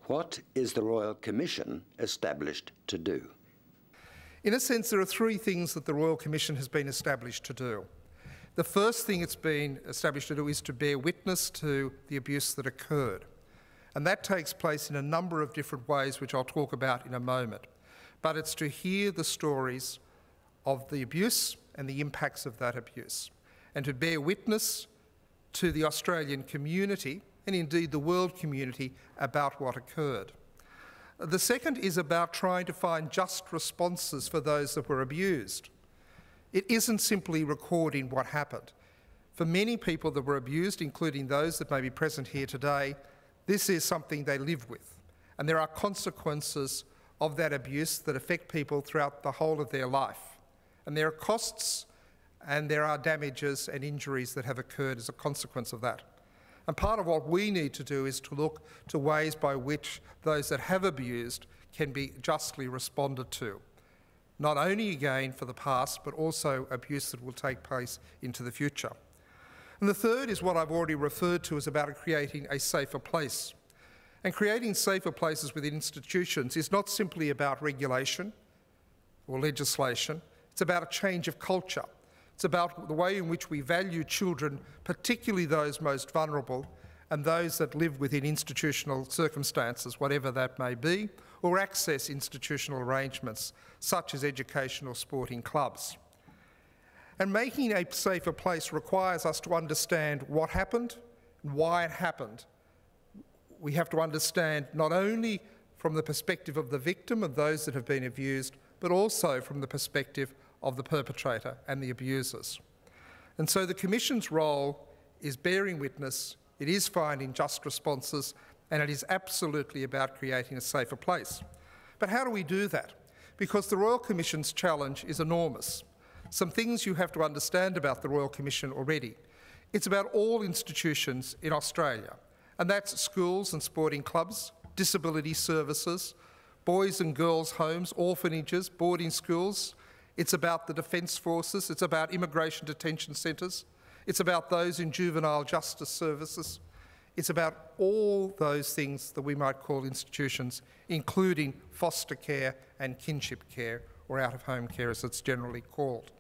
What is the Royal Commission established to do? In a sense, there are three things that the Royal Commission has been established to do. The first thing it's been established to do is to bear witness to the abuse that occurred. And that takes place in a number of different ways, which I'll talk about in a moment. But it's to hear the stories of the abuse and the impacts of that abuse, and to bear witness to the Australian community, and indeed the world community, about what occurred. The second is about trying to find just responses for those that were abused. It isn't simply recording what happened. For many people that were abused, including those that may be present here today, this is something they live with. And there are consequences of that abuse that affect people throughout the whole of their life. And there are costs and there are damages and injuries that have occurred as a consequence of that. And part of what we need to do is to look to ways by which those that have abused can be justly responded to. Not only again for the past, but also abuse that will take place into the future. And the third is what I've already referred to as about creating a safer place. And creating safer places within institutions is not simply about regulation or legislation, it's about a change of culture. It's about the way in which we value children, particularly those most vulnerable and those that live within institutional circumstances, whatever that may be, or access institutional arrangements such as educational sporting clubs. And making a safer place requires us to understand what happened and why it happened. We have to understand not only from the perspective of the victim and those that have been abused, but also from the perspective of the perpetrator and the abusers. And so the Commission's role is bearing witness, it is finding just responses, and it is absolutely about creating a safer place. But how do we do that? Because the Royal Commission's challenge is enormous. Some things you have to understand about the Royal Commission already. It's about all institutions in Australia, and that's schools and sporting clubs, disability services, boys and girls' homes, orphanages, boarding schools. It's about the Defence Forces, it's about immigration detention centres, it's about those in juvenile justice services, it's about all those things that we might call institutions, including foster care and kinship care, or out-of-home care as it's generally called.